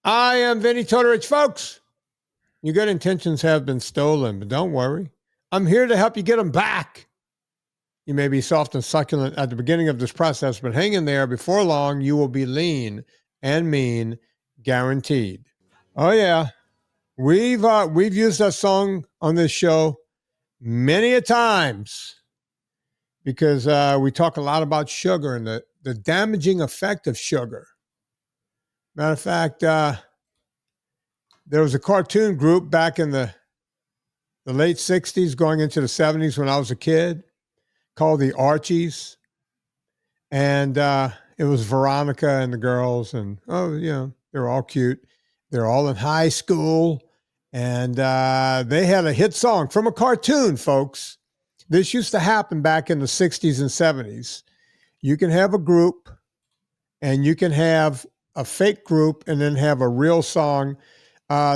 I am Vinnie Tortorich, folks. Your good intentions have been stolen, but don't worry. I'm here to help you get them back. You may be soft and succulent at the beginning of this process, but hang in there. Before long, you will be lean and mean, guaranteed. Oh yeah, we've used that song on this show many a times because we talk a lot about sugar and the damaging effect of sugar. Matter of fact, there was a cartoon group back in the late 60s going into the 70s when I was a kid called the Archies. And it was Veronica and the girls. And, they were all cute. They're all in high school. And they had a hit song from a cartoon, folks. This used to happen back in the 60s and 70s. You can have a group and you can have a fake group and then have a real song.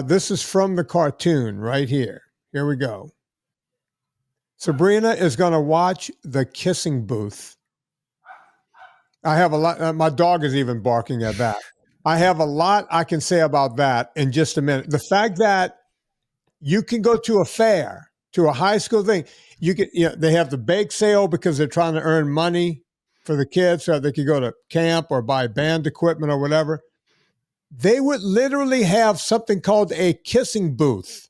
This is from the cartoon right here. Here we go. Sabrina is going to watch The Kissing Booth. I have a lot. My dog is even barking at that. I have a lot I can say about that in just a minute. The fact that you can go to a fair, to a high school thing, they have the bake sale because they're trying to earn money for the kids so they could go to camp or buy band equipment or whatever. They would literally have something called a kissing booth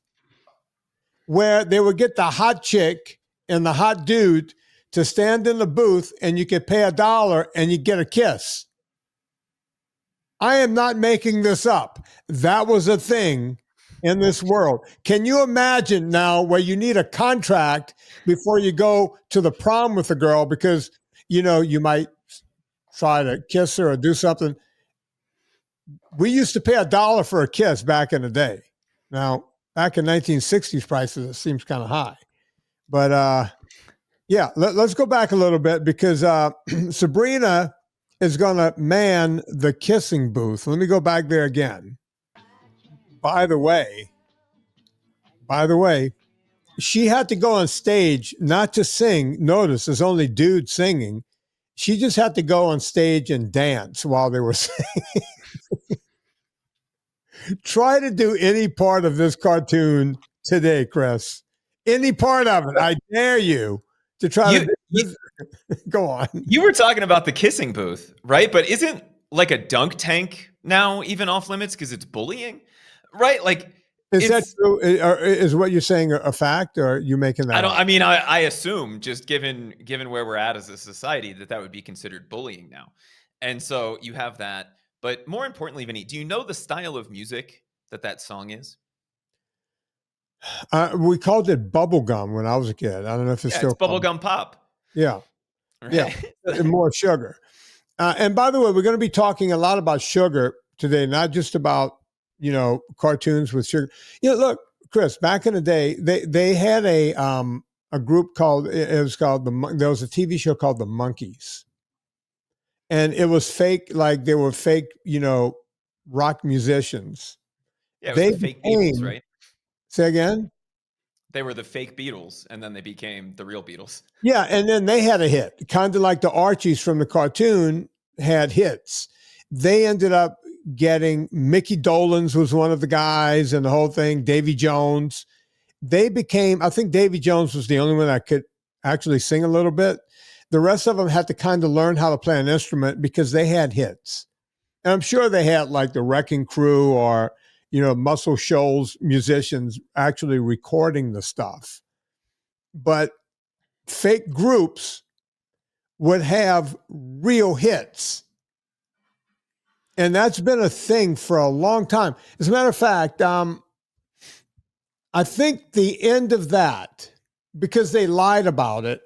where they would get the hot chick and the hot dude to stand in the booth and you could pay $1 and you get a kiss. I am not making this up. That was a thing in this world. Can you imagine now where you need a contract before you go to the prom with a girl because, you might try to kiss her or do something. We used to pay $1 for a kiss back in the day. Now, back in 1960s prices, it seems kind of high. But let's go back a little bit because Sabrina is going to man the kissing booth. Let me go back there again. By the way, she had to go on stage not to sing. Notice there's only dudes singing. She just had to go on stage and dance while they were singing. Try to do any part of this cartoon today, Chris. Any part of it. I dare you to try to go on. You were talking about the kissing booth, right? But isn't like a dunk tank now even off limits because it's bullying, right? Like, is that true? Is what you're saying a fact, or are you making that? I assume just given where we're at as a society that would be considered bullying now, and so you have that. But more importantly, Vinny, do you know the style of music that song is? We called it bubblegum when I was a kid. I don't know if it's still it's bubblegum pop. Yeah. Right? Yeah. More sugar. And by the way, we're going to be talking a lot about sugar today, not just about, cartoons with sugar. Look, Chris, back in the day, they had a group called, there was a TV show called The Monkees. And it was fake, like they were fake, rock musicians. Yeah, it was the fake Beatles, right? Say again? They were the fake Beatles, and then they became the real Beatles. Yeah, and then they had a hit, kind of like the Archies from the cartoon had hits. They ended up getting, Mickey Dolenz was one of the guys and the whole thing, Davy Jones. They became, I think Davy Jones was the only one that could actually sing a little bit. The rest of them had to kind of learn how to play an instrument because they had hits. And I'm sure they had like the Wrecking Crew or, Muscle Shoals musicians actually recording the stuff. But fake groups would have real hits. And that's been a thing for a long time. As a matter of fact, I think the end of that, because they lied about it,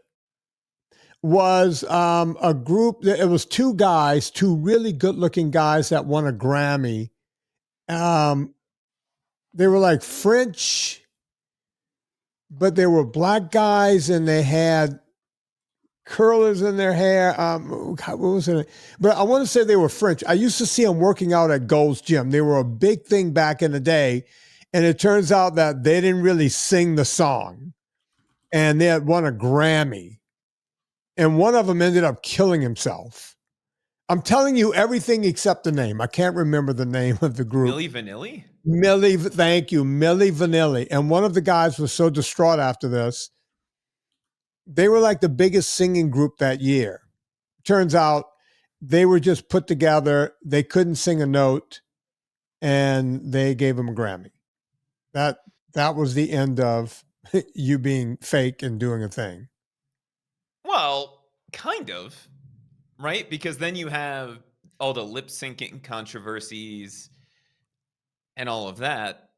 was a group. It was two really good-looking guys that won a Grammy. They were like French, but they were black guys, and they had curlers in their hair. What was it? But I want to say they were French. I used to see them working out at Gold's Gym. They were a big thing back in the day, and it turns out that they didn't really sing the song, and they had won a Grammy. And one of them ended up killing himself. I'm telling you everything except the name. I can't remember the name of the group. Milli Vanilli? Thank you, Milli Vanilli. And one of the guys was so distraught after this. They were like the biggest singing group that year. Turns out they were just put together. They couldn't sing a note, and they gave him a Grammy. That was the end of you being fake and doing a thing. Well, kind of, right? Because then you have all the lip syncing controversies and all of that,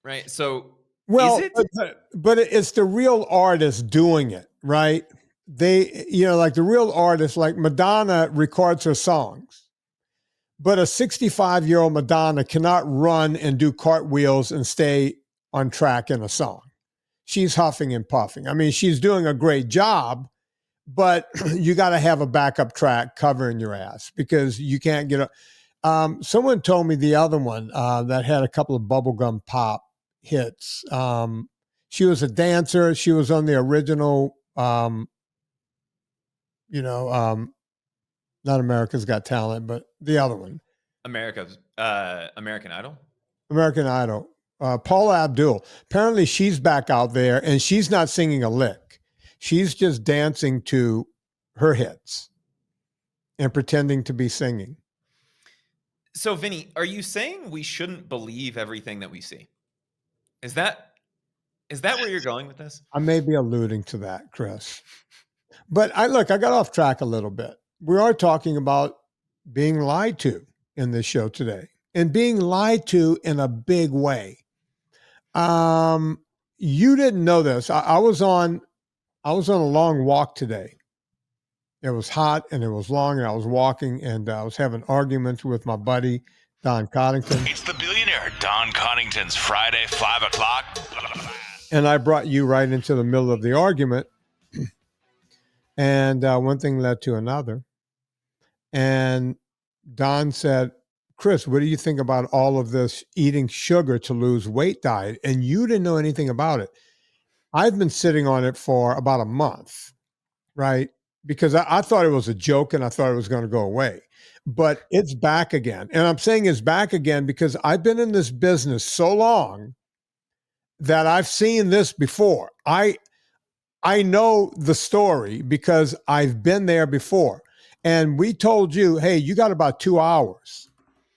right? So, Well, is it? but it's the real artist doing it, right? They, like the real artist, like Madonna records her songs, but a 65-year-old Madonna cannot run and do cartwheels and stay on track in a song. She's huffing and puffing. I mean, she's doing a great job, but you got to have a backup track covering your ass because you can't get a. Someone told me the other one that had a couple of bubblegum pop hits. She was a dancer. She was on the original, not America's Got Talent, but the other one, American Idol? American Idol. Paula Abdul. Apparently she's back out there and she's not singing a lick. She's just dancing to her hits and pretending to be singing. So, Vinny, are you saying we shouldn't believe everything that we see? Is that where you're going with this? I may be alluding to that, Chris. But I got off track a little bit. We are talking about being lied to in this show today and being lied to in a big way. You didn't know this. I was on a long walk today. It was hot and it was long and I was walking and I was having arguments with my buddy, Don Coddington. It's the billionaire Don Coddington's Friday, 5 o'clock. And I brought you right into the middle of the argument. And one thing led to another. And Don said, Chris, what do you think about all of this eating sugar to lose weight diet? And you didn't know anything about it. I've been sitting on it for about a month, right? Because I thought it was a joke and I thought it was going to go away. But it's back again. And I'm saying it's back again because I've been in this business so long that I've seen this before. I know the story because I've been there before. And we told you, hey, you got about 2 hours.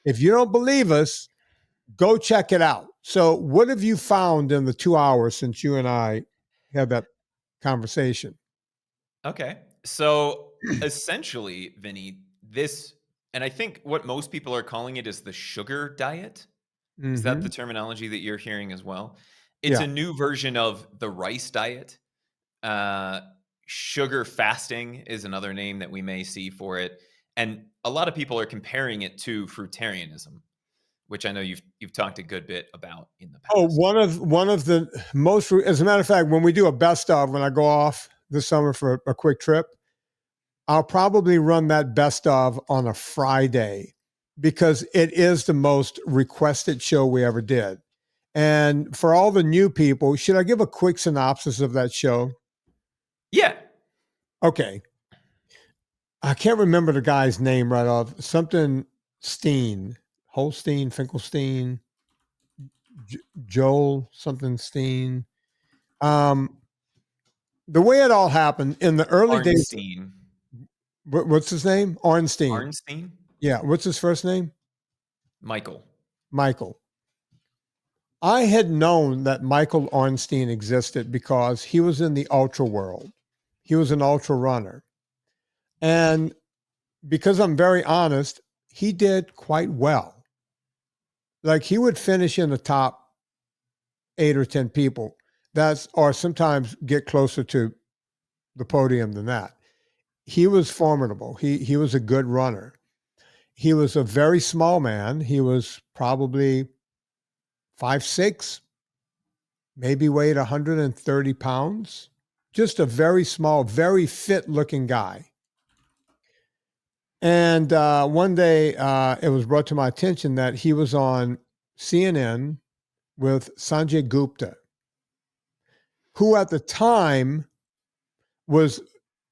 If you don't believe us, go check it out. So what have you found in the 2 hours since you and I had that conversation? Okay. So essentially, Vinny, and I think what most people are calling it is the sugar diet. Mm-hmm. Is that the terminology that you're hearing as well? It's a new version of the rice diet. Sugar fasting is another name that we may see for it. And a lot of people are comparing it to fruitarianism, which I know you've talked a good bit about in the past. Oh, one of the most, as a matter of fact, when we do a best of, when I go off this summer for a quick trip, I'll probably run that best of on a Friday because it is the most requested show we ever did. And for all the new people, should I give a quick synopsis of that show? Yeah. Okay. I can't remember the guy's name right off. Something Steen, Holstein, Finkelstein, Joel, something Steen. The way it all happened in the early days. What's his name? Arnstein. Arnstein? Yeah. What's his first name? Michael. I had known that Michael Arnstein existed because he was in the ultra world. He was an ultra runner. And because I'm very honest, he did quite well. Like he would finish in the top 8 or 10 people. Or sometimes get closer to the podium than that. He was formidable. He was a good runner. He was a very small man. He was probably 5'6", maybe weighed 130 pounds. Just a very small, very fit looking guy. And one day it was brought to my attention that he was on CNN with Sanjay Gupta, who at the time was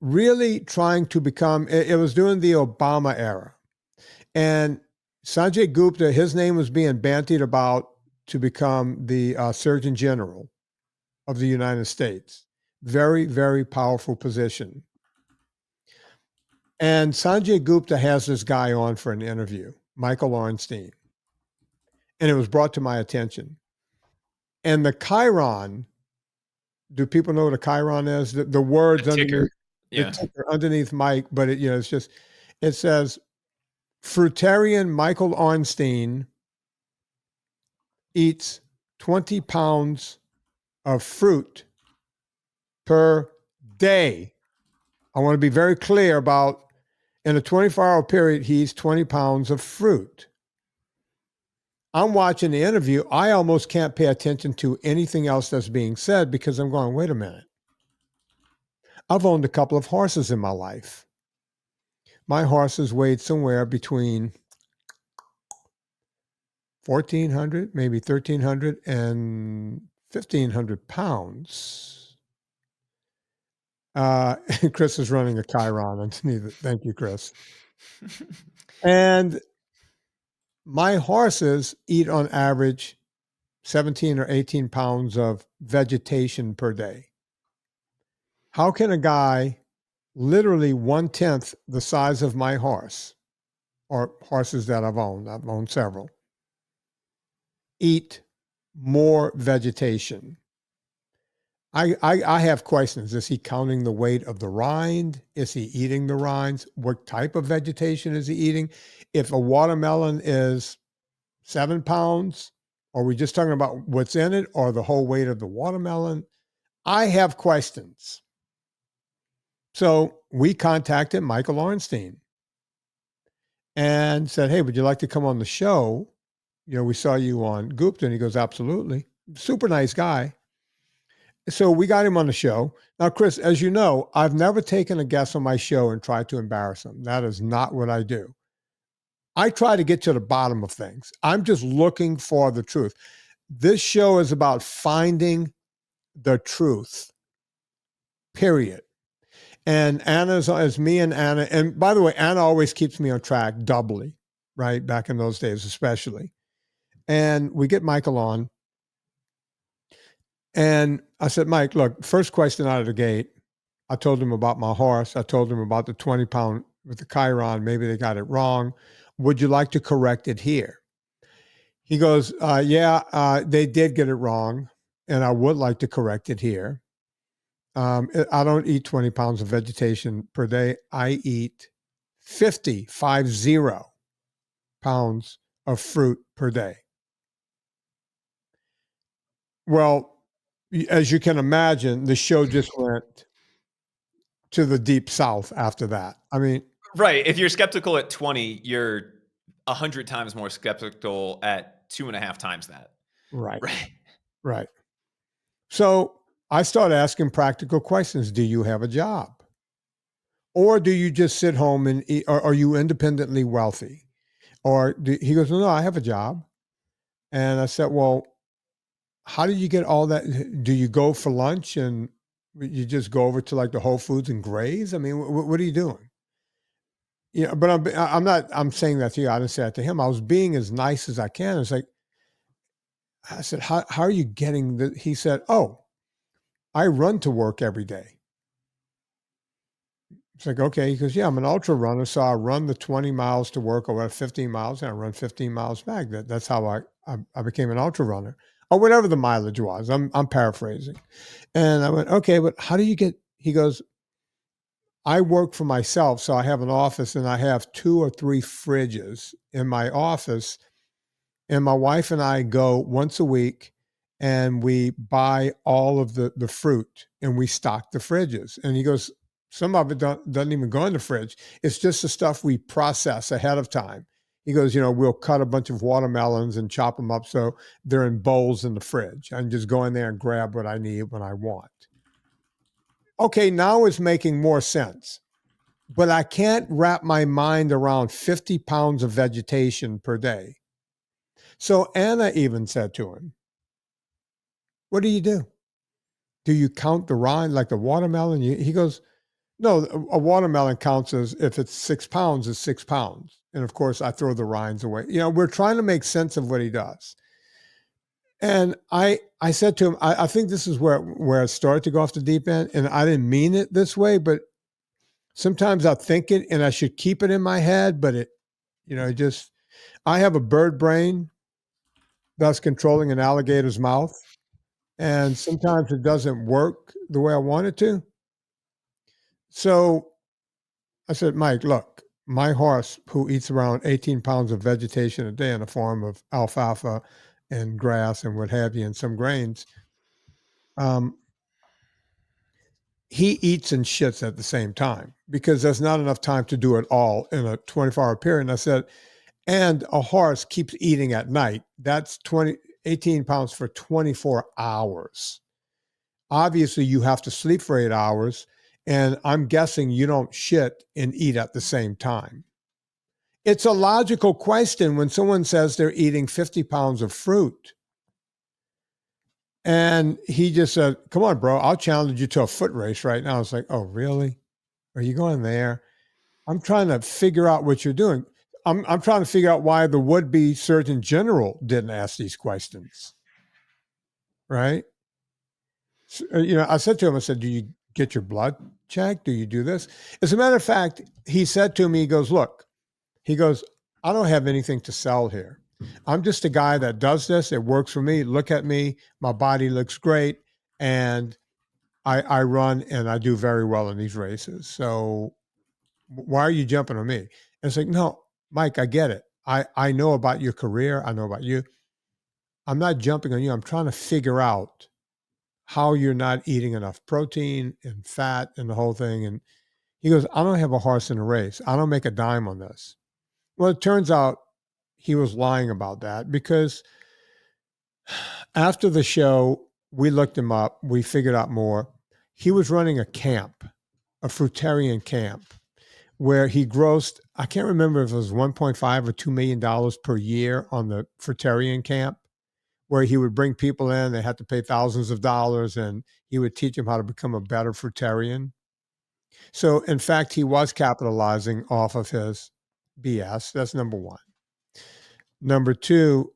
really trying to become, it was during the Obama era. And Sanjay Gupta, his name was being bandied about to become the Surgeon General of the United States. Very, very powerful position. And Sanjay Gupta has this guy on for an interview, Michael Arnstein. And it was brought to my attention. And the chyron, do people know what a chyron is? The words The ticker. underneath, Yeah. the ticker underneath Mike, but it's just, it says, Fruitarian Michael Arnstein eats 20 pounds of fruit per day. I want to be very clear about, in a 24-hour period, he eats 20 pounds of fruit. I'm watching the interview. I almost can't pay attention to anything else that's being said because I'm going, wait a minute. I've owned a couple of horses in my life. My horses weighed somewhere between 1,400, maybe 1,300 and 1,500 pounds. Chris is running a chyron underneath it. Thank you, Chris. And my horses eat on average 17 or 18 pounds of vegetation per day. How can a guy literally 1/10 the size of my horse, or horses that I've owned several, eat more vegetation? I have questions. Is he counting the weight of the rind? Is he eating the rinds? What type of vegetation is he eating? If a watermelon is 7 pounds, are we just talking about what's in it or the whole weight of the watermelon? I have questions. So we contacted Michael Arnstein and said, hey, would you like to come on the show? You know, we saw you on Gupta. And he goes, absolutely. Super nice guy. So we got him on the show. Now, Chris, as you know, I've never taken a guest on my show and tried to embarrass him. That is not what I do. I try to get to the bottom of things. I'm just looking for the truth. This show is about finding the truth, period. And Anna's as me and Anna. And by the way, Anna always keeps me on track doubly, right? Back in those days, especially. And we get Michael on. And I said, Mike, look, first question out of the gate, I told him about my horse. I told him about the 20-pound with the chyron. Maybe they got it wrong. Would you like to correct it here? He goes, yeah, they did get it wrong. And I would like to correct it here. I don't eat 20 pounds of vegetation per day. I eat 50 pounds of fruit per day. Well, as you can imagine, the show just went to the deep south after that. I mean, right. If you're skeptical at 20, you're 100 times more skeptical at 2.5 times that. Right. Right. Right. So I started asking practical questions. Do you have a job? Or do you just sit home and eat? Or are you independently wealthy? Or he goes, no, I have a job. And I said, well, how do you get all that? Do you go for lunch and you just go over to like the Whole Foods and graze? I mean, what are you doing? Yeah, but I'm saying that to you. I didn't say that to him. I was being as nice as I can. It's like, I said, how are you getting the, he said, oh, I run to work every day. It's like, okay. He goes, yeah, I'm an ultra runner. So I run the 20 miles to work or 15 miles and I run 15 miles back. That's how I became an ultra runner or whatever the mileage was. I'm paraphrasing. And I went, okay, but how do you get, he goes, I work for myself. So I have an office and I have 2 or 3 fridges in my office. And my wife and I go once a week and we buy all of the fruit and we stock the fridges. And he goes, some of it doesn't even go in the fridge. It's just the stuff we process ahead of time. He goes, you know, we'll cut a bunch of watermelons and chop them up so they're in bowls in the fridge. I can just go in there and grab what I need when I want. Okay, now it's making more sense. But I can't wrap my mind around 50 pounds of vegetation per day. So Anna even said to him, what do? Do you count the rind like the watermelon? He goes, No, a watermelon counts as if it's 6 pounds, it's 6 pounds. And of course, I throw the rinds away. We're trying to make sense of what he does. And I said to him, I think this is where it started to go off the deep end. And I didn't mean it this way, but sometimes I think it and I should keep it in my head. But I have a bird brain, thus controlling an alligator's mouth. And sometimes it doesn't work the way I want it to. So I said, Mike, look, my horse, who eats around 18 pounds of vegetation a day in the form of alfalfa and grass and what have you, and some grains, he eats and shits at the same time because there's not enough time to do it all in a 24-hour period. And I said, and a horse keeps eating at night. That's 18 pounds for 24 hours. Obviously, you have to sleep for 8 hours. And I'm guessing you don't shit and eat at the same time. It's a logical question when someone says they're eating 50 pounds of fruit. And he just said, come on, bro, I'll challenge you to a foot race right now. I was like, oh, really? Are you going there? I'm trying to figure out what you're doing. I'm trying to figure out why the would-be Surgeon General didn't ask these questions. Right? So, I said to him, I said, do you get your blood checked? Do you do this? As a matter of fact, he said to me, he goes, I don't have anything to sell here. I'm just a guy that does this. It works for me. Look at me. My body looks great. And I run and I do very well in these races. So why are you jumping on me? And it's like, no, Mike, I get it. I know about your career. I know about you. I'm not jumping on you. I'm trying to figure out how you're not eating enough protein and fat and the whole thing. And he goes, I don't have a horse in a race. I don't make a dime on this. Well, it turns out he was lying about that because after the show, we looked him up. We figured out more. He was running a camp, a Fruitarian camp, where he grossed, I can't remember if it was $1.5 or $2 million per year on the Fruitarian camp, where he would bring people in. They had to pay thousands of dollars, and he would teach them how to become a better Fruitarian. So, in fact, he was capitalizing off of his BS. That's number one. Number two,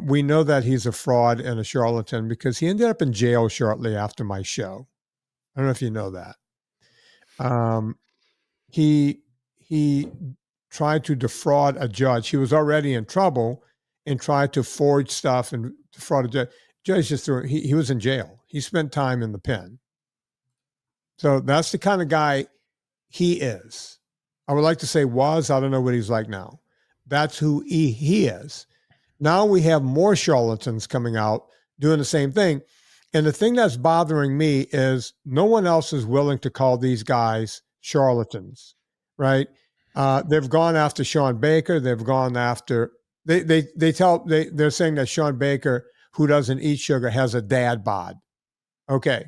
we know that he's a fraud and a charlatan because he ended up in jail shortly after my show. I don't know if you know that. He tried to defraud a judge. He was already in trouble and tried to forge stuff and defraud a judge. Judge just threw him. He was in jail. He spent time in the pen. So that's the kind of guy he is. I would like to say was. I don't know what he's like now. That's who he is. Now we have more charlatans coming out doing the same thing. And the thing that's bothering me is no one else is willing to call these guys charlatans, right? They've gone after Sean Baker. They've gone after, they're saying that Sean Baker, who doesn't eat sugar, has a dad bod. Okay.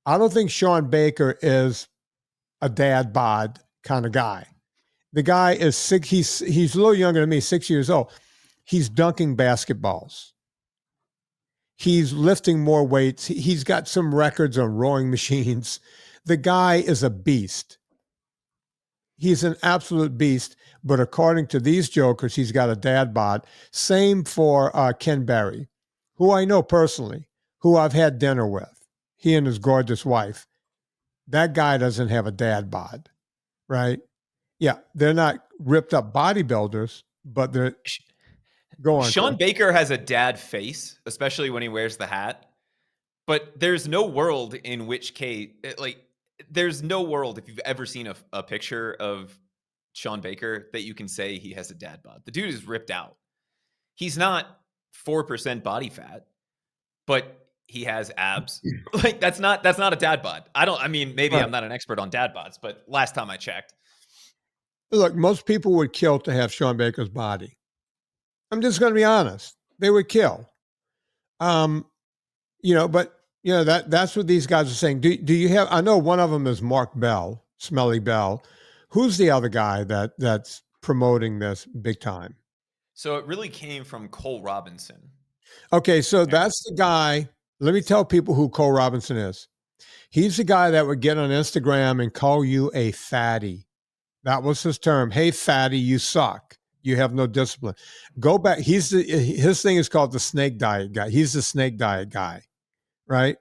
I don't think Sean Baker is a dad bod kind of guy. The guy is sick. He's a little younger than me, 6 years old. He's dunking basketballs. He's lifting more weights. He's got some records on rowing machines. The guy is a beast. He's an absolute beast. But according to these jokers, he's got a dad bod. Same for Ken Berry, who I know personally, who I've had dinner with. He and his gorgeous wife. That guy doesn't have a dad bod, right? Yeah, they're not ripped up bodybuilders, but they're go on. Sean Baker has a dad face, especially when he wears the hat. But there's no world in which there's no world if you've ever seen a picture of Sean Baker that you can say he has a dad bod. The dude is ripped out. He's not 4% body fat, but he has abs. Like that's not a dad bod. Maybe Right. I'm not an expert on dad bods, but last time I checked. Look, most people would kill to have Sean Baker's body. I'm just going to be honest. They would kill. That's what these guys are saying. Do you have, I know one of them is Mark Bell, Smelly Bell. Who's the other guy that's promoting this big time? So it really came from Cole Robinson. Okay, so that's the guy. Let me tell people who Cole Robinson is. He's the guy that would get on Instagram and call you a fatty. That was his term. Hey, fatty, you suck. You have no discipline. Go back. His thing is called the snake diet guy. He's the snake diet guy, right?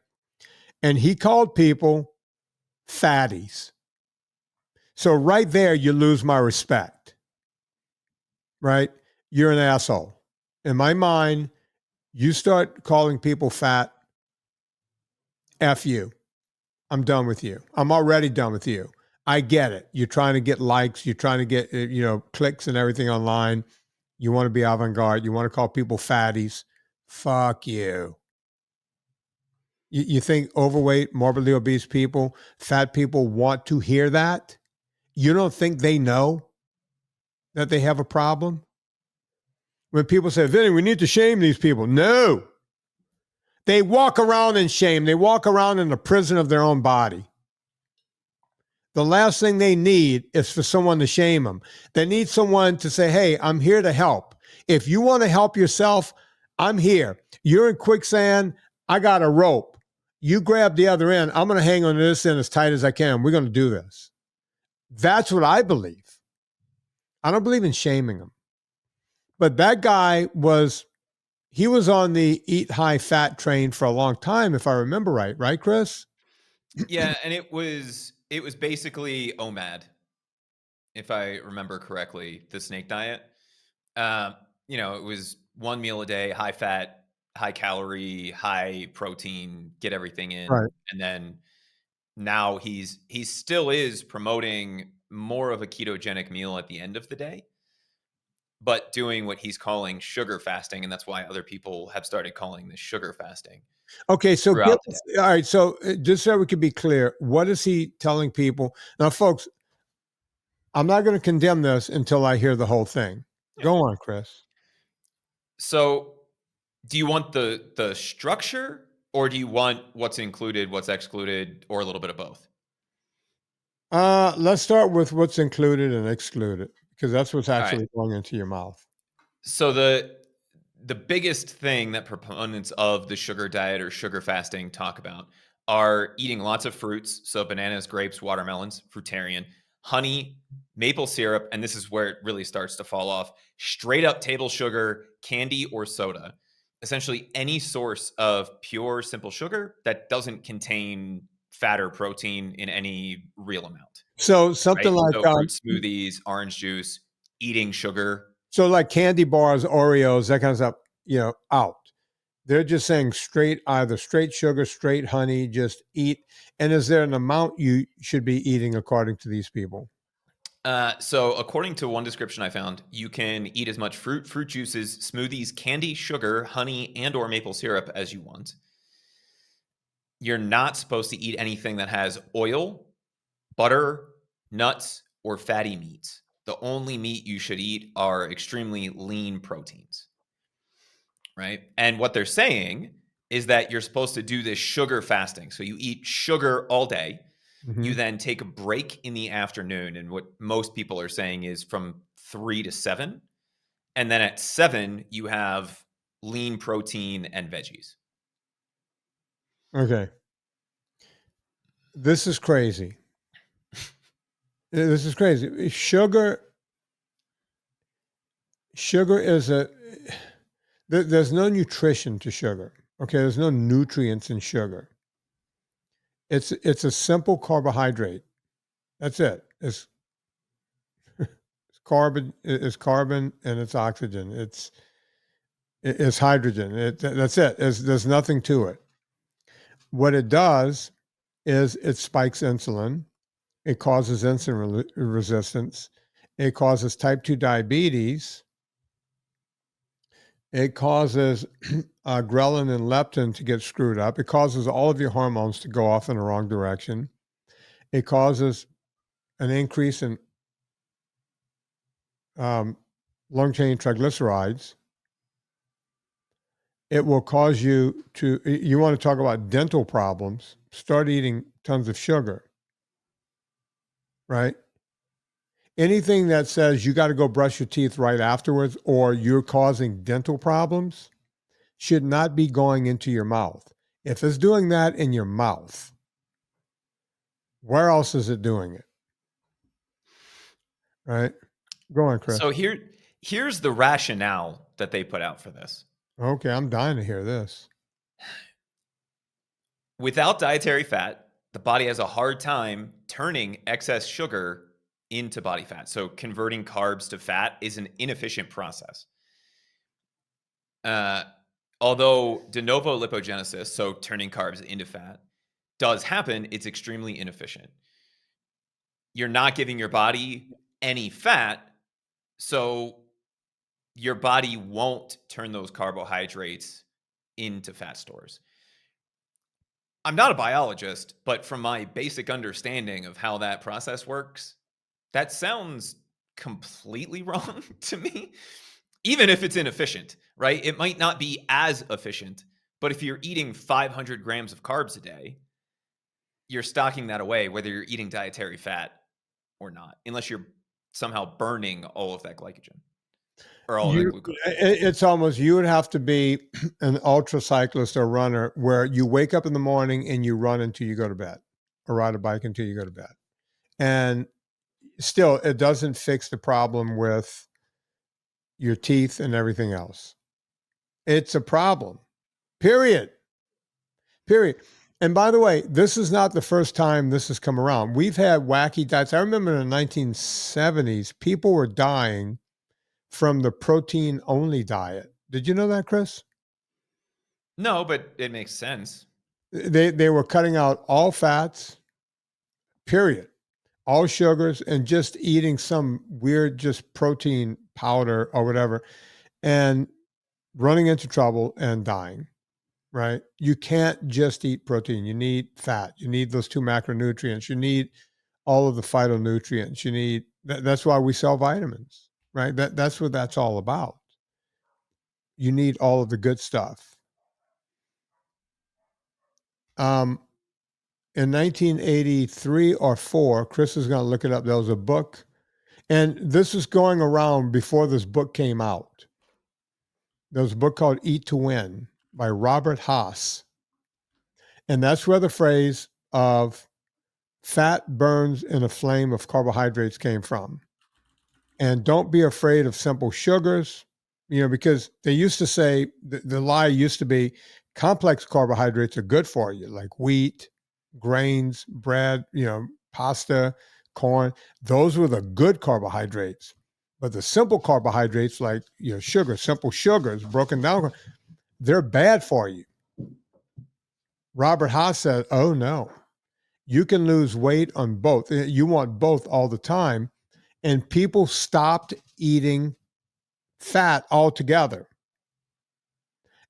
And he called people fatties. So right there, you lose my respect, right? You're an asshole. In my mind, you start calling people fat, F you. I'm done with you. I'm already done with you. I get it. You're trying to get likes. You're trying to get, clicks and everything online. You want to be avant-garde. You want to call people fatties. Fuck you. You think overweight, morbidly obese people, fat people want to hear that? You don't think they know that they have a problem? When people say, Vinnie, we need to shame these people. No. They walk around in shame. They walk around in the prison of their own body. The last thing they need is for someone to shame them. They need someone to say, hey, I'm here to help. If you want to help yourself, I'm here. You're in quicksand. I got a rope. You grab the other end. I'm going to hang on to this end as tight as I can. We're going to do this. That's what I believe. I don't believe in shaming them. But that guy he was on the eat high fat train for a long time, if I remember right. Right, Chris? Yeah, and it was basically OMAD, if I remember correctly, the snake diet. It was one meal a day, high fat, high calorie, high protein, get everything in. Right. And then now he still is promoting more of a ketogenic meal at the end of the day, but doing what he's calling sugar fasting. And that's why other people have started calling this sugar fasting. Okay, so throughout the day. all right. So just so we can be clear, what is he telling people now, folks? I'm not going to condemn this until I hear the whole thing. Yeah. Go on, Chris. So, do you want the structure, or do you want what's included, what's excluded, or a little bit of both? Let's start with what's included and excluded, because that's what's actually going into your mouth. So the biggest thing that proponents of the sugar diet or sugar fasting talk about are eating lots of fruits. So bananas, grapes, watermelons, fruitarian, honey, maple syrup, and this is where it really starts to fall off, straight up table sugar, candy, or soda. Essentially any source of pure, simple sugar that doesn't contain fat or protein in any real amount. So something like fruit smoothies, orange juice, eating sugar. So like candy bars, Oreos, that kind of stuff, out. They're just saying either straight sugar, straight honey, just eat. And is there an amount you should be eating according to these people? So according to one description I found, you can eat as much fruit juices, smoothies, candy, sugar, honey, and or maple syrup as you want. You're not supposed to eat anything that has oil, butter, nuts, or fatty meats. The only meat you should eat are extremely lean proteins, right? And what they're saying is that you're supposed to do this sugar fasting. So you eat sugar all day. Mm-hmm. You then take a break in the afternoon. And what most people are saying is from 3 to 7. And then at 7, you have lean protein and veggies. Okay. This is crazy. This is crazy. Sugar is there's no nutrition to sugar. Okay. There's no nutrients in sugar. It's a simple carbohydrate. That's it. It's carbon and it's oxygen. It's hydrogen. That's it. There's nothing to it. What it does is it spikes insulin. It causes insulin resistance. It causes type 2 diabetes. It causes ghrelin and leptin to get screwed up. It causes all of your hormones to go off in the wrong direction. It causes an increase in long chain triglycerides. It will cause you want to talk about dental problems, start eating tons of sugar, right? Anything that says you got to go brush your teeth right afterwards or you're causing dental problems should not be going into your mouth. If it's doing that in your mouth, Where else is it doing it? Right? Go on, Chris. So here's the rationale that they put out for this. Okay, I'm dying to hear this. Without dietary fat, the body has a hard time turning excess sugar into body fat. So converting carbs to fat is an inefficient process. Although de novo lipogenesis, so turning carbs into fat, does happen, it's extremely inefficient. You're not giving your body any fat, so your body won't turn those carbohydrates into fat stores. I'm not a biologist, but from my basic understanding of how that process works, that sounds completely wrong to me. Even if it's inefficient, right? It might not be as efficient, but if you're eating 500 grams of carbs a day, you're stocking that away, whether you're eating dietary fat or not, unless you're somehow burning all of that glycogen or all of that glucose. It's almost, you would have to be an ultra cyclist or runner where you wake up in the morning and you run until you go to bed, or ride a bike until you go to bed. And still, it doesn't fix the problem with your teeth and everything else. It's a problem. Period. And by the way, this is not the first time this has come around. We've had wacky diets. I remember in the 1970s, people were dying from the protein only diet. Did you know that, Chris? No, but it makes sense. They were cutting out all fats, period, all sugars, and just eating some weird just protein powder or whatever, and running into trouble and dying, right? You can't just eat protein. You need fat. You need those 2 macronutrients. You need all of the phytonutrients. You need, that's why we sell vitamins, right? That's what that's all about. You need all of the good stuff. In 1983 or 4, Chris is going to look it up. There was a book, and this is going around before this book came out. There was a book called Eat to Win by Robert Haas. And that's where the phrase of fat burns in a flame of carbohydrates came from. And don't be afraid of simple sugars, because they used to say, the lie used to be complex carbohydrates are good for you, like wheat, grains, bread, pasta, corn. Those were the good carbohydrates. But the simple carbohydrates, like sugar, simple sugars, broken down, they're bad for you. Robert Haas said, oh no, you can lose weight on both. You want both all the time. And people stopped eating fat altogether.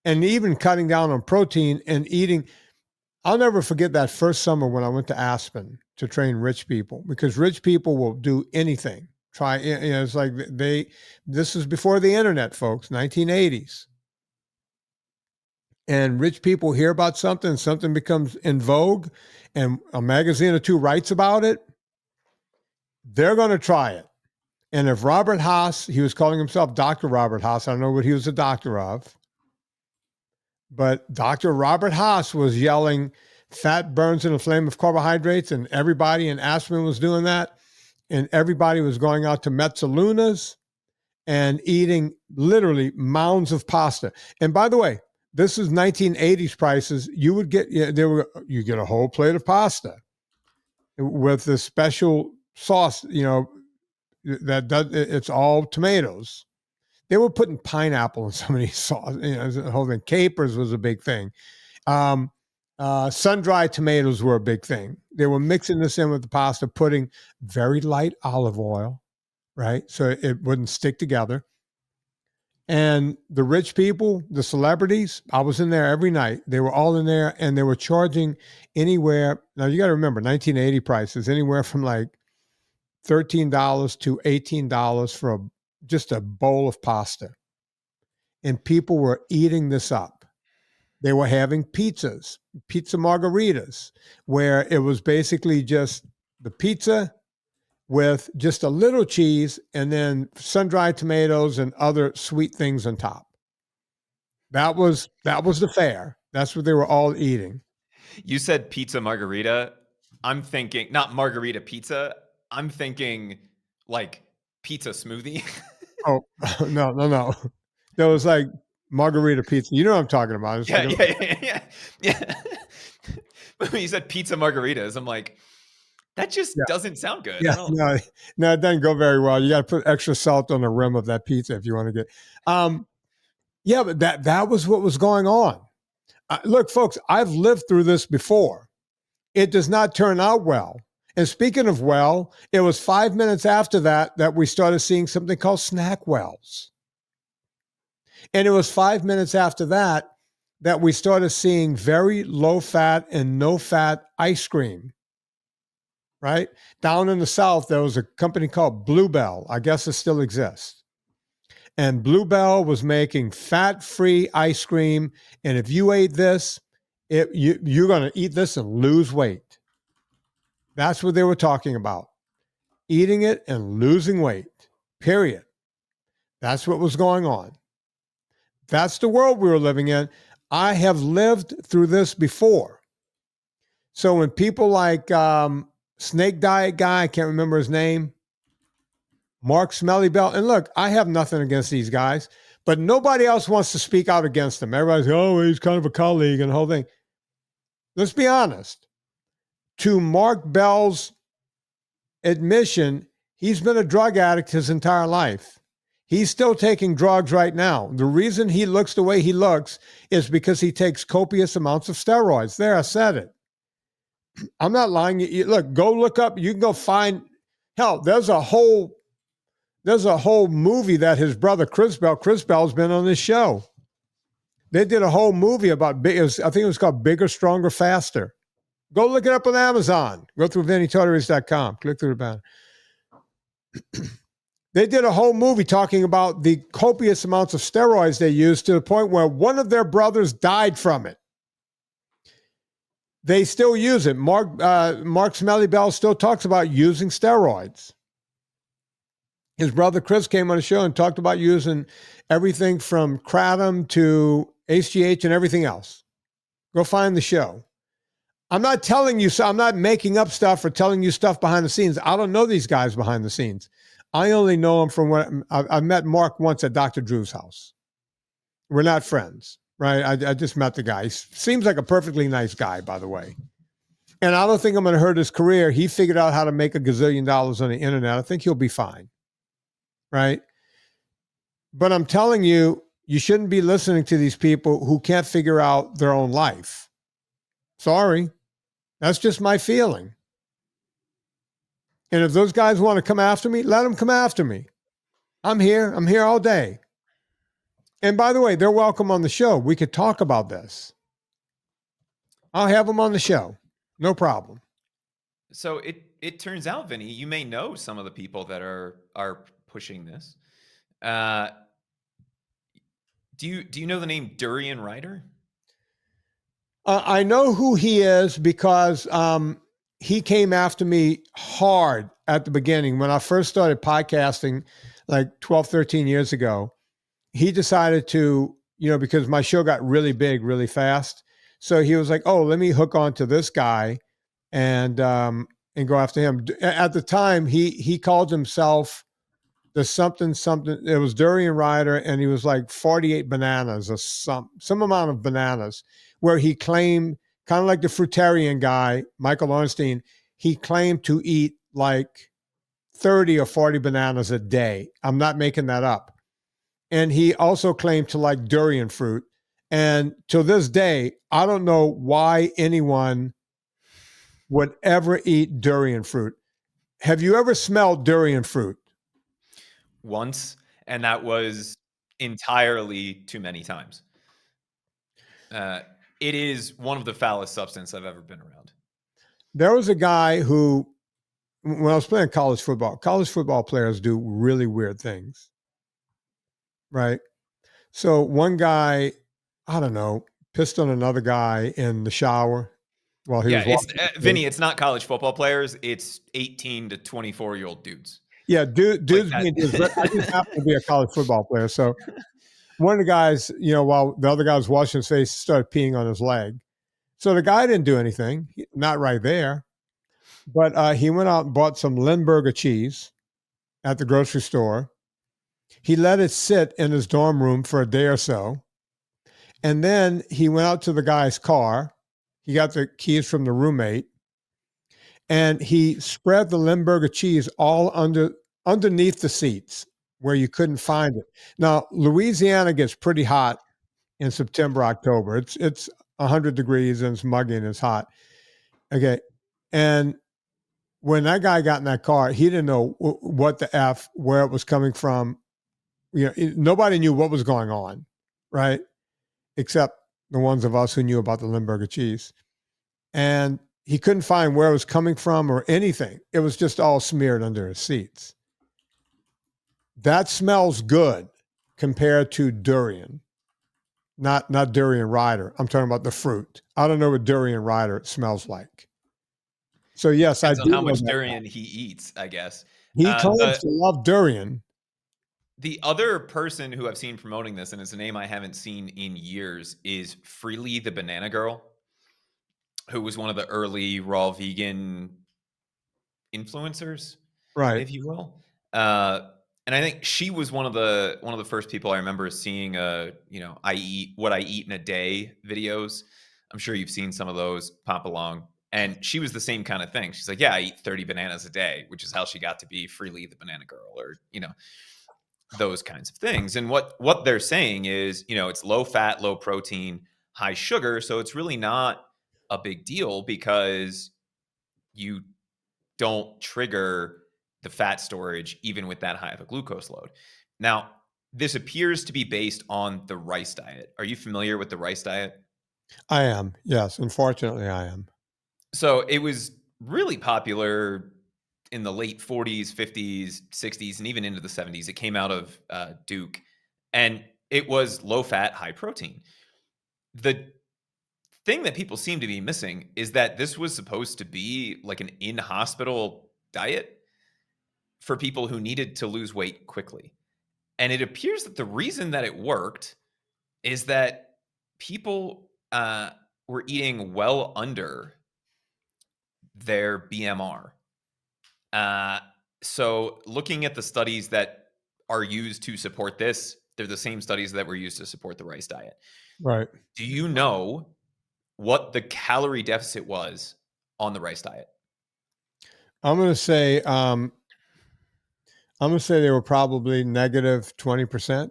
And even cutting down on protein and eating. I'll never forget that first summer when I went to Aspen to train rich people, because rich people will do anything. Try, it's like this is before the internet, folks, 1980s. And rich people hear about something becomes in vogue, and a magazine or two writes about it, they're going to try it. And if Robert Haas, he was calling himself Dr. Robert Haas, I don't know what he was a doctor of, but Dr. Robert Haas was yelling, fat burns in a flame of carbohydrates, and everybody in Aspen was doing that. And everybody was going out to Mezzalunas and eating literally mounds of pasta. And by the way, this is 1980s prices. You would get, you get a whole plate of pasta with the special sauce, that does, it's all tomatoes. They were putting pineapple in some of these sauce. The whole thing. Capers was a big thing. Sun-dried tomatoes were a big thing. They were mixing this in with the pasta, putting very light olive oil, right? So it wouldn't stick together. And the rich people, the celebrities, I was in there every night. They were all in there, and they were charging anywhere. Now you got to remember 1980 prices, anywhere from like $13 to $18 for just a bowl of pasta. And people were eating this up. They were having pizza margaritas, where it was basically just the pizza with just a little cheese and then sun-dried tomatoes and other sweet things on top. That was the fare. That's what they were all eating. You said pizza margarita. I'm thinking not margarita pizza. I'm thinking like pizza smoothie. Oh, no. There was like margarita pizza. You know what I'm talking about. I was Yeah, talking yeah. When you said pizza margaritas, I'm like, that just Yeah. doesn't sound good. Yeah, I don't. no, it doesn't go very well. You got to put extra salt on the rim of that pizza if you want to get. Yeah, but that was what was going on. Look, folks, I've lived through this before. It does not turn out well. And speaking of well, it was 5 minutes after that we started seeing something called snack wells. And it was 5 minutes after that we started seeing very low fat and no fat ice cream. Right? Down in the South, there was a company called Bluebell. I guess it still exists. And Bluebell was making fat-free ice cream. And if you ate this, you're going to eat this and lose weight. That's what they were talking about. Eating it and losing weight, period. That's what was going on. That's the world we were living in. I have lived through this before. So when people like Snake Diet guy, I can't remember his name, Mark Smelly Bell, and look, I have nothing against these guys, but nobody else wants to speak out against them. Everybody's, oh, he's kind of a colleague and the whole thing. Let's be honest. To Mark Bell's admission, he's been a drug addict his entire life. He's still taking drugs right now. The reason he looks the way he looks is because he takes copious amounts of steroids. There, I said it. I'm not lying. Look, go look up. You can go find, hell, there's a whole movie that his brother Chris Bell's been on this show. They did a whole movie about, I think it was called Bigger, Stronger, Faster. Go look it up on Amazon. Go through VinnieTortorich.com. Click through the banner. They did a whole movie talking about the copious amounts of steroids they used to the point where one of their brothers died from it. They still use it. Mark Smelly Bell still talks about using steroids. His brother Chris came on the show and talked about using everything from kratom to HGH and everything else. Go find the show. I'm not telling you, so I'm not making up stuff or telling you stuff behind the scenes. I don't know these guys behind the scenes. I only know them from when I met Mark once at Dr. Drew's house. We're not friends, right? I just met the guy. He seems like a perfectly nice guy, by the way. And I don't think I'm going to hurt his career. He figured out how to make $1 gazillion on the internet. I think he'll be fine, right? But I'm telling you, you shouldn't be listening to these people who can't figure out their own life. Sorry. That's just my feeling. And if those guys want to come after me, let them come after me. I'm here. I'm here all day. And by the way, they're welcome on the show. We could talk about this. I'll have them on the show. No problem. So it turns out, Vinnie, you may know some of the people that are pushing this. Do you know the name Durian Ryder? I know who he is because he came after me hard at the beginning. When I first started podcasting like 12, 13 years ago, he decided to, because my show got really big really fast. So he was like, oh, let me hook on to this guy and go after him. At the time, he called himself the something. It was Durian Ryder, and he was like 48 bananas or some amount of bananas, where he claimed, kind of like the Fruitarian guy, Michael Arnstein, he claimed to eat like 30 or 40 bananas a day. I'm not making that up. And he also claimed to like durian fruit. And to this day, I don't know why anyone would ever eat durian fruit. Have you ever smelled durian fruit? Once, and that was entirely too many times. It is one of the foulest substances I've ever been around. There was a guy who, when I was playing college football players do really weird things, right? So one guy, I don't know, pissed on another guy in the shower while he was walking. Vinnie, it's not college football players. It's 18 to 24-year-old dudes. Yeah, dudes Like being dudes. I just happen to be a college football player. So one of the guys, while the other guy was washing his face, started peeing on his leg. So the guy didn't do anything, not right there. But he went out and bought some Limburger cheese at the grocery store. He let it sit in his dorm room for a day or so. And then he went out to the guy's car. He got the keys from the roommate. And he spread the Limburger cheese all underneath the seats where you couldn't find it. Now, Louisiana gets pretty hot in September, October. It's 100 degrees and it's muggy and it's hot. Okay. And when that guy got in that car, he didn't know what the F, where it was coming from. Nobody knew what was going on, right? Except the ones of us who knew about the Limburger cheese. And he couldn't find where it was coming from or anything. It was just all smeared under his seats. That smells good compared to durian. Not durian rider. I'm talking about the fruit. I don't know what durian rider smells like. So yes, Depends I on do how know much that. durian he eats, I guess. He claims to love durian. The other person who I've seen promoting this, and it's a name I haven't seen in years, is Freely the Banana Girl, who was one of the early raw vegan influencers, Right. if you will. And I think she was one of the first people I remember seeing I eat what I eat in a day videos. I'm sure you've seen some of those pop along. And she was the same kind of thing. She's like, yeah, I eat 30 bananas a day, which is how she got to be Freely the Banana Girl, or those kinds of things. And what they're saying is, it's low fat, low protein, high sugar. So it's really not a big deal because you don't trigger the fat storage even with that high of a glucose load. Now, this appears to be based on the rice diet. Are you familiar with the rice diet? I am. Yes. Unfortunately, I am. So it was really popular in the late 40s, 50s, 60s, and even into the 70s. It came out of Duke, and it was low fat, high protein. The thing that people seem to be missing is that this was supposed to be like an in-hospital diet for people who needed to lose weight quickly. And it appears that the reason that it worked is that people were eating well under their BMR. So looking at the studies that are used to support this, they're the same studies that were used to support the rice diet. Right. Do you know what the calorie deficit was on the rice diet? I'm going to say they were probably negative 20%.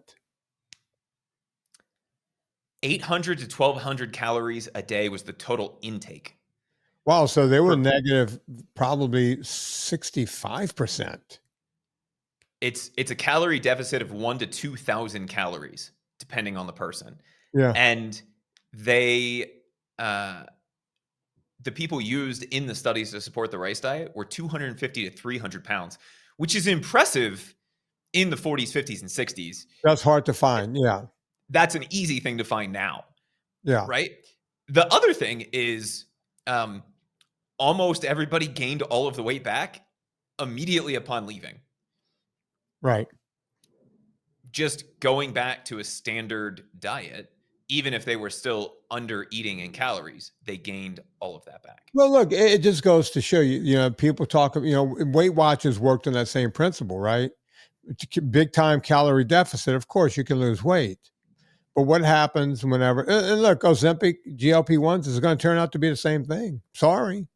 800 to 1200 calories a day was the total intake. Wow. So they were negative probably 65%. It's a calorie deficit of 1 to 2,000 calories, depending on the person. Yeah. And they, the people used in the studies to support the rice diet were 250 to 300 pounds, which is impressive in the 40s, 50s, and 60s. That's hard to find. Yeah. That's an easy thing to find now. Yeah. Right. The other thing is almost everybody gained all of the weight back immediately upon leaving. Right. Just going back to a standard diet, even if they were still under eating in calories, they gained all of that back. Well, look, it just goes to show you, people talk, Weight Watchers worked on that same principle, right? Big time calorie deficit. Of course, you can lose weight. But what happens whenever, and look, Ozempic, GLP-1s is going to turn out to be the same thing. Sorry.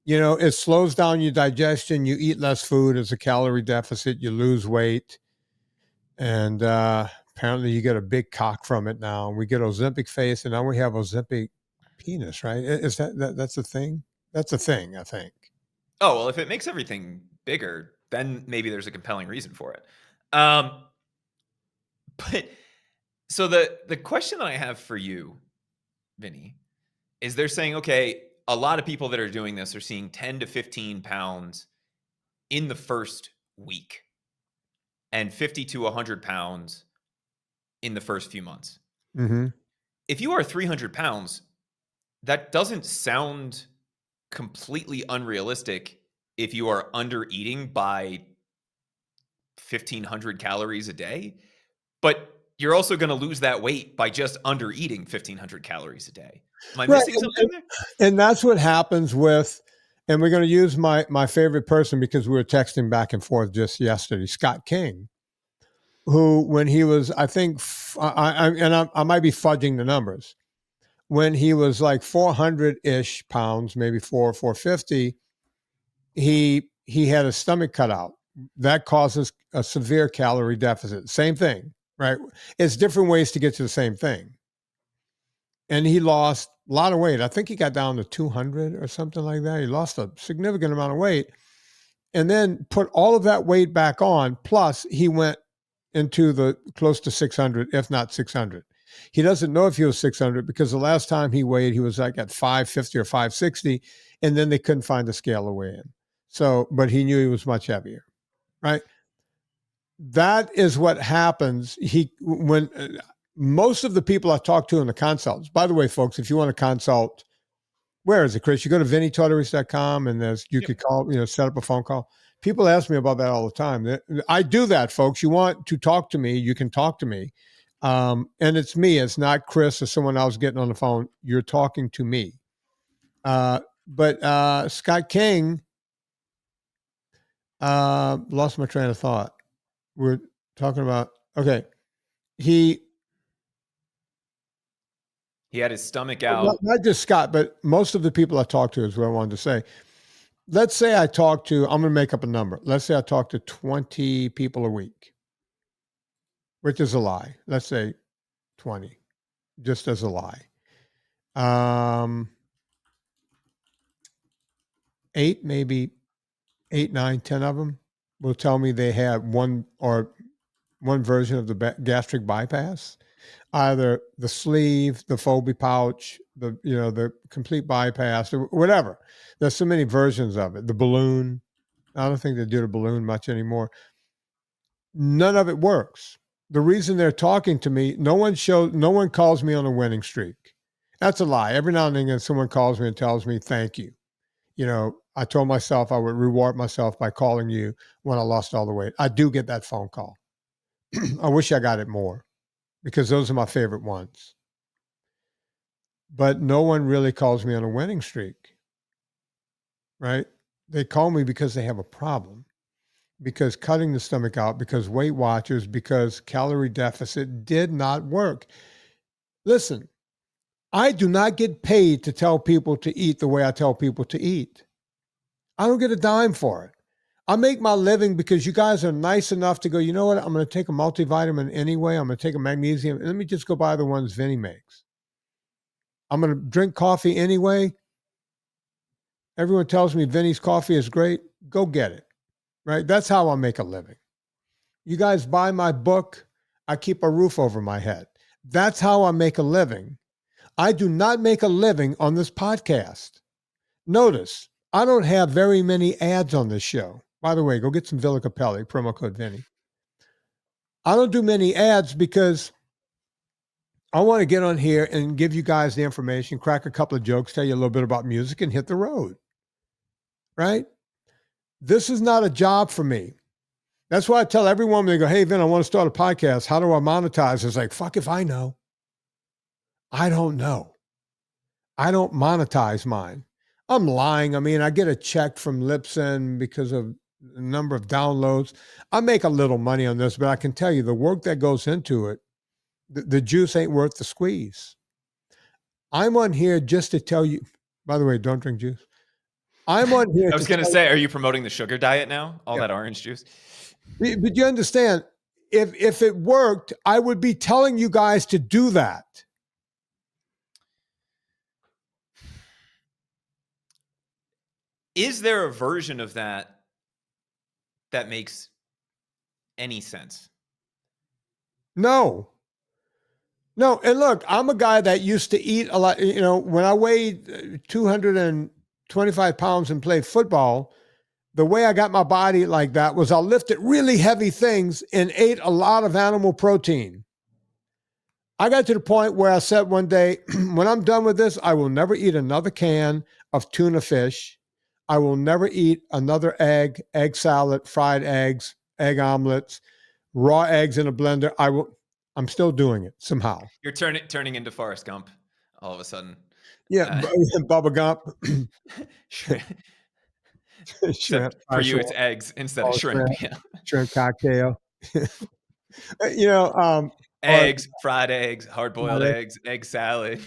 It slows down your digestion. You eat less food. It's a calorie deficit. You lose weight. And apparently you get a big cock from it now. We get Ozempic face, and now we have Ozempic penis, right? Is that's a thing? That's a thing, I think. Oh, well, if it makes everything bigger, then maybe there's a compelling reason for it. But so the question that I have for you, Vinny, is they're saying, okay, a lot of people that are doing this are seeing 10 to 15 pounds in the first week and 50 to 100 pounds in the first few months. Mm-hmm. If you are 300 pounds, that doesn't sound completely unrealistic if you are under eating by 1,500 calories a day. But you're also going to lose that weight by just under eating 1,500 calories a day. Am I missing something there? And that's what happens with And we're going to use my favorite person because we were texting back and forth just yesterday, Scott King, who, when he was, I think, I might be fudging the numbers, when he was like 400-ish pounds, maybe 450, he had a stomach cut out. That causes a severe calorie deficit. Same thing, right? It's different ways to get to the same thing. And he lost a lot of weight. I think he got down to 200 or something like that. He lost a significant amount of weight and then put all of that weight back on. Plus, he went into the close to 600, if not 600. He doesn't know if he was 600 because the last time he weighed, he was like at 550 or 560, and then they couldn't find a scale to weigh him. So, but he knew he was much heavier, right? That is what happens. When most of the people I talk to in the consults, by the way, folks, if you want to consult, where is it, Chris? You go to VinnieTortorich.com and you could call, set up a phone call. People ask me about that all the time. I do that, folks. You want to talk to me, you can talk to me. And it's me. It's not Chris or someone else getting on the phone. You're talking to me. But Scott King, lost my train of thought. We're talking about, okay. He had his stomach out. Not just Scott, but most of the people I talk to is what I wanted to say. Let's say I talk to, I'm going to make up a number. Let's say I talk to 20 people a week, which is a lie. Let's say 20, just as a lie. 8, maybe 8, 9, 10 of them will tell me they have one version of the gastric bypass, either the sleeve, the Foley pouch, the complete bypass, or whatever. There's so many versions of it. The balloon. I don't think they do the balloon much anymore. None of it works. The reason they're talking to me, no one calls me on a winning streak. That's a lie. Every now and then someone calls me and tells me, thank you. I told myself I would reward myself by calling you when I lost all the weight. I do get that phone call. I wish I got it more because those are my favorite ones. But no one really calls me on a winning streak, right? They call me because they have a problem, because cutting the stomach out, because Weight Watchers, because calorie deficit did not work. Listen, I do not get paid to tell people to eat the way I tell people to eat. I don't get a dime for it. I make my living because you guys are nice enough to go, you know what? I'm going to take a multivitamin anyway. I'm going to take a magnesium. Let me just go buy the ones Vinnie makes. I'm going to drink coffee anyway. Everyone tells me Vinnie's coffee is great. Go get it, right? That's how I make a living. You guys buy my book. I keep a roof over my head. That's how I make a living. I do not make a living on this podcast. Notice, I don't have very many ads on this show. By the way, go get some Villa Capelli, promo code Vinnie. I don't do many ads because I want to get on here and give you guys the information, crack a couple of jokes, tell you a little bit about music, and hit the road, right? This is not a job for me. That's why I tell everyone when they go, hey, Vin, I want to start a podcast. How do I monetize? It's like, fuck if I know. I don't know. I don't monetize mine. I'm lying. I mean, I get a check from Lipson because of the number of downloads. I make a little money on this, but I can tell you the work that goes into it, the juice ain't worth the squeeze. I'm on here just to tell you, by the way, don't drink juice. I'm on here. I was going to say, are you promoting the sugar diet now? All that orange juice? But you understand, if it worked, I would be telling you guys to do that. Is there a version of that makes any sense? No. And look, I'm a guy that used to eat a lot. When I weighed 225 pounds and played football, the way I got my body like that was I lifted really heavy things and ate a lot of animal protein. I got to the point where I said one day, when I'm done with this, I will never eat another can of tuna fish. I will never eat another egg salad, fried eggs, egg omelets, raw eggs in a blender. I'm still doing it somehow. You're turning into Forrest Gump all of a sudden. Yeah, bubblegum. Shrimp. Except for you, Shrimp, it's eggs instead of all shrimp. shrimp, Yeah. shrimp cocktail. Or Eggs, fried eggs, hard-boiled eggs, egg salad.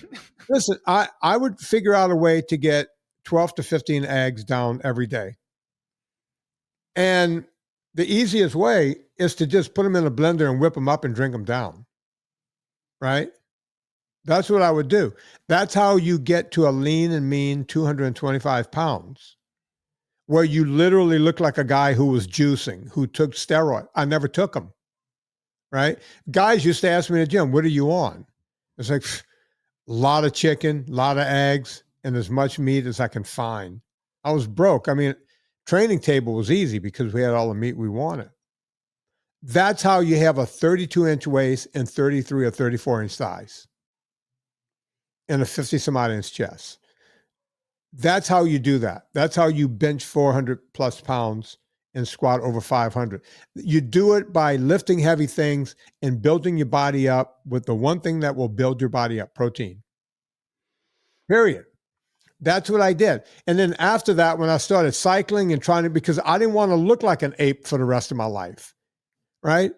listen, I would figure out a way to get 12 to 15 eggs down every day. And the easiest way is to just put them in a blender and whip them up and drink them down. Right? That's what I would do. That's how you get to a lean and mean 225 pounds, where you literally look like a guy who was juicing, who took steroid. I never took them. Right? Guys used to ask me in the gym, what are you on? It's like, a lot of chicken, a lot of eggs, and as much meat as I can find. I was broke. I mean, training table was easy because we had all the meat we wanted. That's how you have a 32-inch waist and 33 or 34-inch thighs and a 50-some-odd-inch chest. That's how you do that. That's how you bench 400 plus pounds and squat over 500. You do it by lifting heavy things and building your body up with the one thing that will build your body up, protein. Period. That's what I did. And then after that, when I started cycling and trying to, because I didn't want to look like an ape for the rest of my life, right?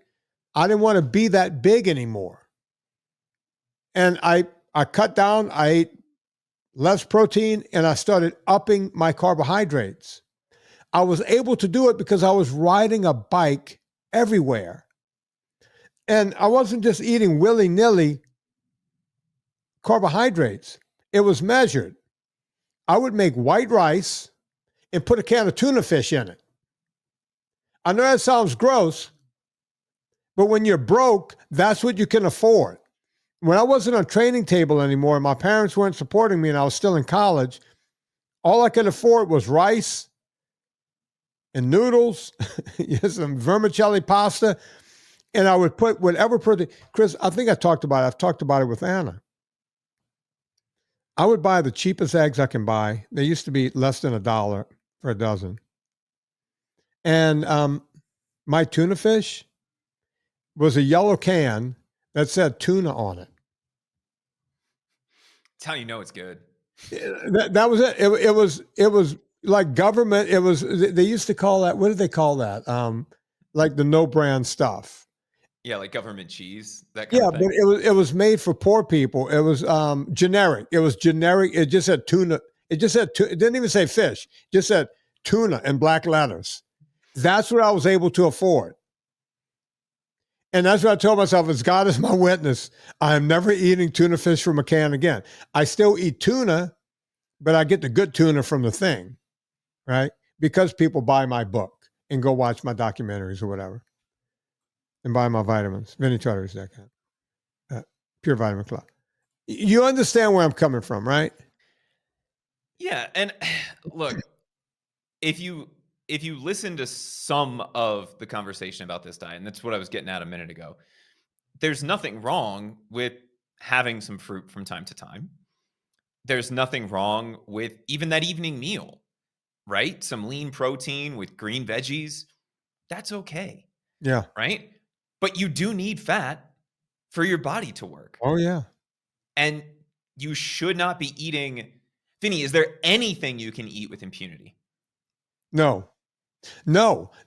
I didn't want to be that big anymore. And I cut down, I ate less protein, and I started upping my carbohydrates. I was able to do it because I was riding a bike everywhere. And I wasn't just eating willy-nilly carbohydrates. It was measured. I would make white rice and put a can of tuna fish in it. I know that sounds gross, but when you're broke, that's what you can afford. When I wasn't on training table anymore, and my parents weren't supporting me and I was still in college, all I could afford was rice and noodles, some vermicelli pasta, and I would put whatever protein. Chris, I think I've talked about it with Anna. I would buy the cheapest eggs I can buy. They used to be less than $1 for a dozen. And my tuna fish was a yellow can that said tuna on it. That's how you know it's good. That was it. It was like government. It was, they used to call that, what did they call that? Like the no brand stuff. Yeah, like government cheese, that kind of thing. But it was made for poor people. It was generic. It was generic. It just said tuna. It just said it didn't even say fish. It just said tuna in black letters. That's what I was able to afford. And that's what I told myself, as God is my witness, I am never eating tuna fish from a can again. I still eat tuna, but I get the good tuna from the thing, right? Because people buy my book and go watch my documentaries or whatever and buy my vitamins. Vinnie Tortorich, that kind. Pure Vitamin Club. You understand where I'm coming from, right? Yeah, and look, if you listen to some of the conversation about this diet, and that's what I was getting at a minute ago, there's nothing wrong with having some fruit from time to time. There's nothing wrong with even that evening meal, right? Some lean protein with green veggies. That's okay. Yeah. Right? But you do need fat for your body to work. Oh, yeah. And you should not be eating. Vinnie, is there anything you can eat with impunity? No,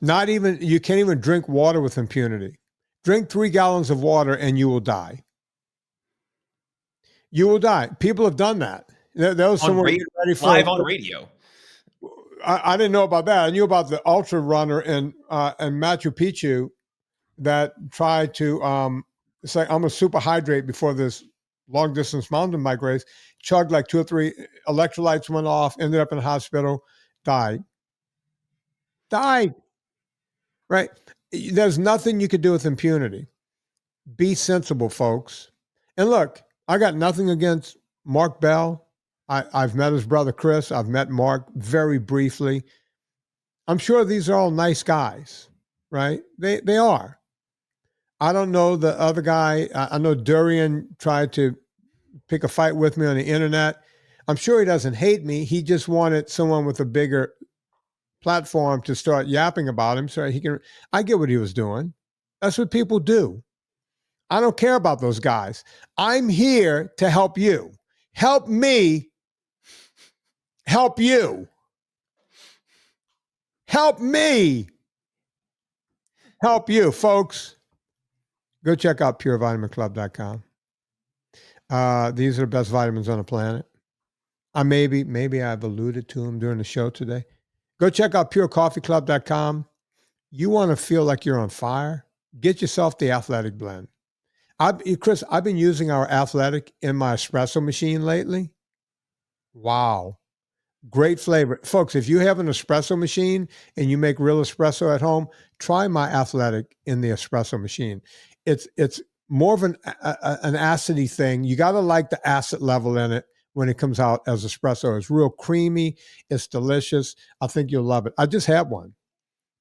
not even, you can't even drink water with impunity. Drink 3 gallons of water and you will die. You will die. People have done that. There was someone ready for live on radio. I didn't know about that. I knew about the ultra runner in Machu Picchu that tried to say, I'm a super hydrate before this long distance mountain bike race, chugged like 2 or 3 electrolytes, went off, ended up in the hospital, died. Right? There's nothing you could do with impunity. Be sensible, folks. And look, I got nothing against Mark Bell. I've met his brother, Chris. I've met Mark very briefly. I'm sure these are all nice guys, right? They are. I don't know the other guy. I know Durian tried to pick a fight with me on the internet. I'm sure he doesn't hate me. He just wanted someone with a bigger platform to start yapping about him so he can. I get what he was doing. That's what people do. I don't care about those guys. I'm here to help you. Help me help you. help me help you, folks. Go check out purevitaminclub.com. These are the best vitamins on the planet. Maybe I've alluded to them during the show today. Go check out purecoffeeclub.com. You want to feel like you're on fire? Get yourself the Athletic Blend. Chris, I've been using our Athletic in my espresso machine lately. Wow. Great flavor. Folks, if you have an espresso machine and you make real espresso at home, try my Athletic in the espresso machine. It's more of an acidy thing. You got to like the acid level in it when it comes out as espresso. It's real creamy. It's delicious. I think you'll love it. I just had one.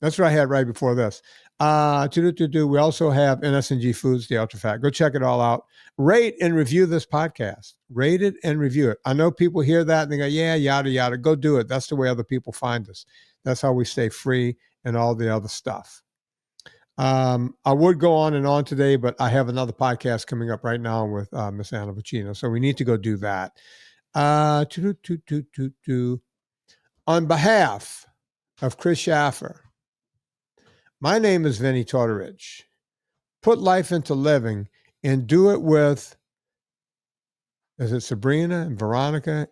That's what I had right before this. We also have NSNG Foods, the Ultra Fat. Go check it all out. Rate and review this podcast. Rate it and review it. I know people hear that and they go, yeah, yada, yada. Go do it. That's the way other people find us. That's how we stay free and all the other stuff. I would go on and on today, but I have another podcast coming up right now with Miss Anna Vocino. So we need to go do that. On behalf of Chris Shaffer, my name is Vinnie Tortorich. Put life into living and do it with, is it Sabrina and Veronica